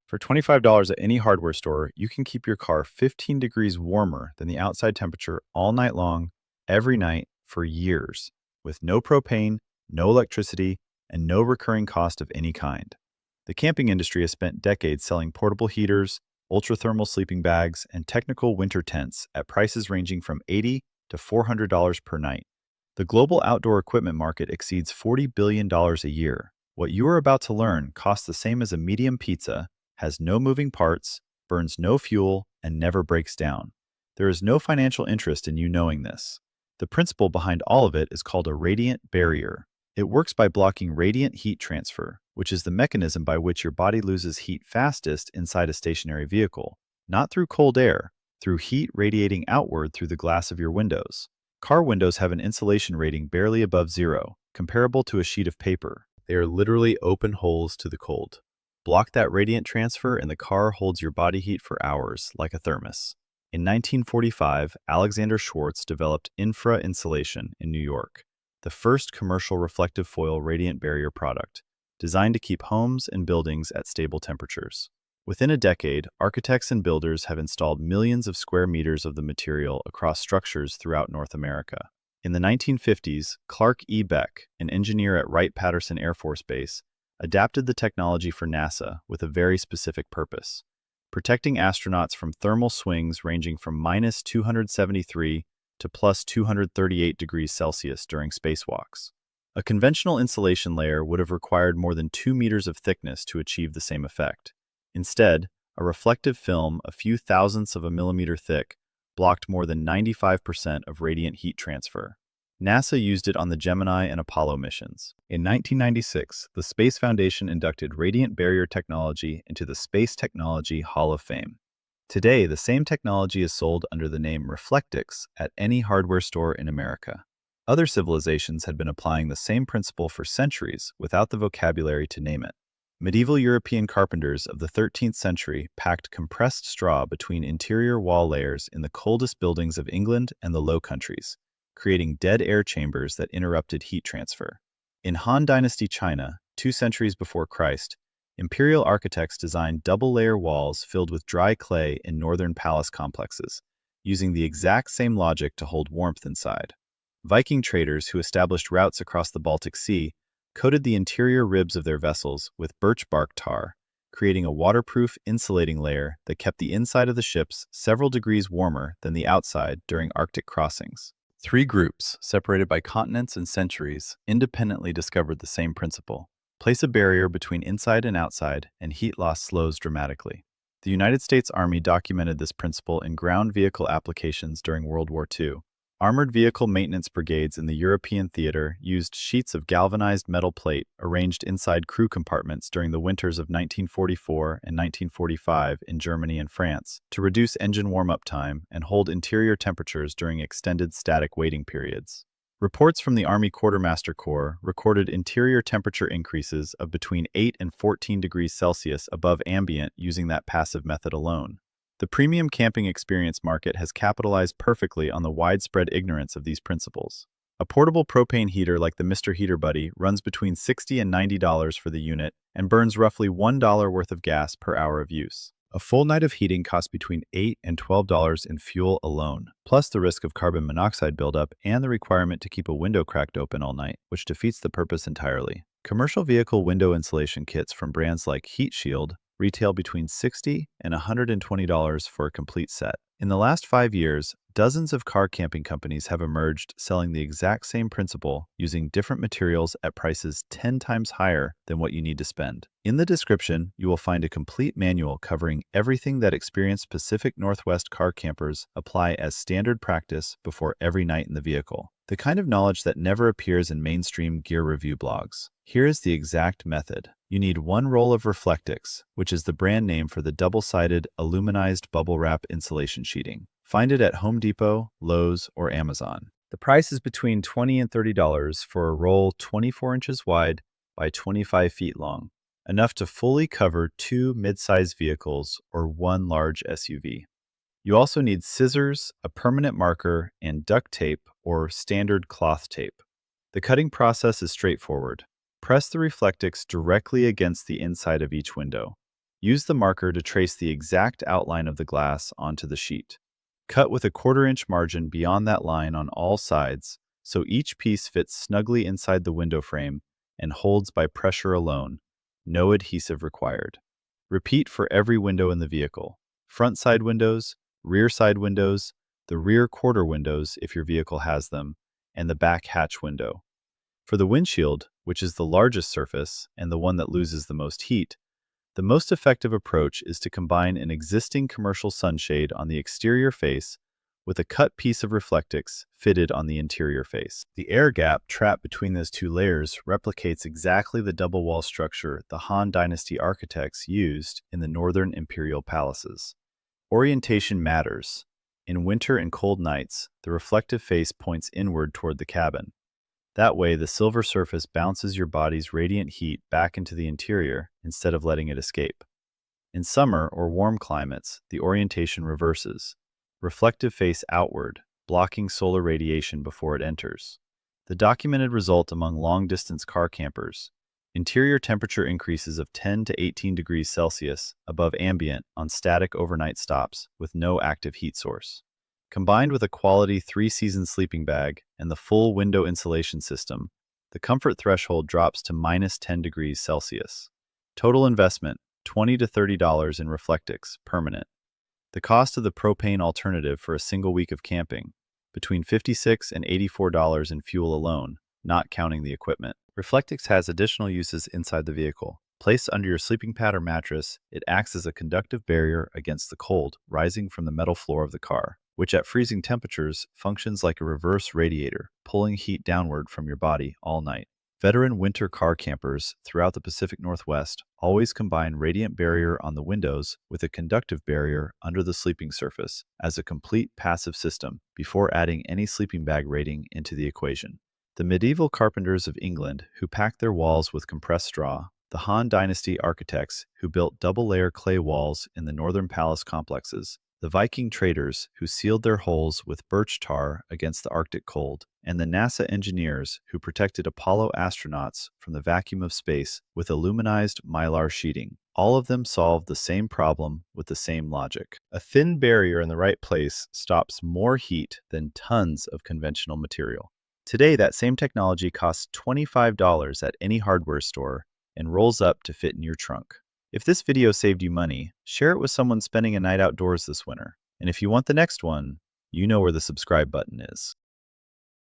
For $25 at any hardware store, you can keep your car 15 degrees warmer than the outside temperature all night long, every night, for years, with no propane, no electricity, and no recurring cost of any kind. The camping industry has spent decades selling portable heaters, ultra-thermal sleeping bags, and technical winter tents at prices ranging from $80 to $400 per night. The global outdoor equipment market exceeds $40 billion a year. What you are about to learn costs the same as a medium pizza, has no moving parts, burns no fuel, and never breaks down. There is no financial interest in you knowing this. The principle behind all of it is called a radiant barrier. It works by blocking radiant heat transfer, which is the mechanism by which your body loses heat fastest inside a stationary vehicle, not through cold air, through heat radiating outward through the glass of your windows. Car windows have an insulation rating barely above 0, comparable to a sheet of paper. They are literally open holes to the cold. Block that radiant transfer and the car holds your body heat for hours, like a thermos. In 1945, Alexander Schwartz developed infra insulation in New York, the first commercial reflective foil radiant barrier product, designed to keep homes and buildings at stable temperatures. Within a decade, architects and builders have installed millions of square meters of the material across structures throughout North America. In the 1950s, Clark E. Beck, an engineer at Wright-Patterson Air Force Base, adapted the technology for NASA with a very specific purpose: protecting astronauts from thermal swings ranging from minus 273 to plus 238 degrees Celsius during spacewalks. A conventional insulation layer would have required more than 2 meters of thickness to achieve the same effect. Instead, a reflective film a few thousandths of a millimeter thick blocked more than 95% of radiant heat transfer. NASA used it on the Gemini and Apollo missions. In 1996, the Space Foundation inducted radiant barrier technology into the Space Technology Hall of Fame. Today, the same technology is sold under the name Reflectix at any hardware store in America. Other civilizations had been applying the same principle for centuries without the vocabulary to name it. Medieval European carpenters of the 13th century packed compressed straw between interior wall layers in the coldest buildings of England and the Low Countries, creating dead air chambers that interrupted heat transfer. In Han Dynasty China, 2 centuries before Christ, imperial architects designed double-layer walls filled with dry clay in northern palace complexes, using the exact same logic to hold warmth inside. Viking traders who established routes across the Baltic Sea coated the interior ribs of their vessels with birch bark tar, creating a waterproof, insulating layer that kept the inside of the ships several degrees warmer than the outside during Arctic crossings. 3 groups, separated by continents and centuries, independently discovered the same principle. Place a barrier between inside and outside, and heat loss slows dramatically. The United States Army documented this principle in ground vehicle applications during World War II. Armored vehicle maintenance brigades in the European theater used sheets of galvanized metal plate arranged inside crew compartments during the winters of 1944 and 1945 in Germany and France to reduce engine warm-up time and hold interior temperatures during extended static waiting periods. Reports from the Army Quartermaster Corps recorded interior temperature increases of between 8 and 14 degrees Celsius above ambient using that passive method alone. The premium camping experience market has capitalized perfectly on the widespread ignorance of these principles. A portable propane heater like the Mr. Heater Buddy runs between $60 and $90 for the unit and burns roughly $1 worth of gas per hour of use. A full night of heating costs between $8 and $12 in fuel alone, plus the risk of carbon monoxide buildup and the requirement to keep a window cracked open all night, which defeats the purpose entirely. Commercial vehicle window insulation kits from brands like Heat Shield retail between $60 and $120 for a complete set. In the last 5 years, dozens of car camping companies have emerged selling the exact same principle using different materials at prices 10 times higher than what you need to spend. In the description, you will find a complete manual covering everything that experienced Pacific Northwest car campers apply as standard practice before every night in the vehicle. The kind of knowledge that never appears in mainstream gear review blogs. Here is the exact method. You need 1 roll of Reflectix, which is the brand name for the double-sided aluminized bubble wrap insulation sheeting. Find it at Home Depot, Lowe's, or Amazon. The price is between $20 and $30 for a roll 24 inches wide by 25 feet long, enough to fully cover 2 mid-size vehicles or 1 large SUV. You also need scissors, a permanent marker, and duct tape or standard cloth tape. The cutting process is straightforward. Press the Reflectix directly against the inside of each window. Use the marker to trace the exact outline of the glass onto the sheet. Cut with a 1/4-inch margin beyond that line on all sides, so each piece fits snugly inside the window frame and holds by pressure alone. No adhesive required. Repeat for every window in the vehicle: front side windows, rear side windows, the rear quarter windows if your vehicle has them, and the back hatch window. For the windshield, which is the largest surface and the one that loses the most heat, the most effective approach is to combine an existing commercial sunshade on the exterior face with a cut piece of Reflectix fitted on the interior face. The air gap trapped between those two layers replicates exactly the double wall structure the Han Dynasty architects used in the northern imperial palaces. Orientation matters. In winter and cold nights, the reflective face points inward toward the cabin. That way, the silver surface bounces your body's radiant heat back into the interior instead of letting it escape. In summer or warm climates, the orientation reverses. Reflective face outward, blocking solar radiation before it enters. The documented result among long-distance car campers: interior temperature increases of 10 to 18 degrees Celsius above ambient on static overnight stops with no active heat source. Combined with a quality 3-season sleeping bag and the full window insulation system, the comfort threshold drops to -10 degrees Celsius. Total investment: $20 to $30 in Reflectix, permanent. The cost of the propane alternative for a single week of camping: between $56 and $84 in fuel alone, not counting the equipment. Reflectix has additional uses inside the vehicle. Placed under your sleeping pad or mattress, it acts as a conductive barrier against the cold rising from the metal floor of the car, which at freezing temperatures functions like a reverse radiator, pulling heat downward from your body all night. Veteran winter car campers throughout the Pacific Northwest always combine radiant barrier on the windows with a conductive barrier under the sleeping surface as a complete passive system before adding any sleeping bag rating into the equation. The medieval carpenters of England who packed their walls with compressed straw, the Han Dynasty architects who built double-layer clay walls in the northern palace complexes, the Viking traders who sealed their holes with birch tar against the Arctic cold, and the NASA engineers who protected Apollo astronauts from the vacuum of space with aluminized mylar sheeting. All of them solved the same problem with the same logic. A thin barrier in the right place stops more heat than tons of conventional material. Today, that same technology costs $25 at any hardware store and rolls up to fit in your trunk. If this video saved you money, share it with someone spending a night outdoors this winter. And if you want the next one, you know where the subscribe button is.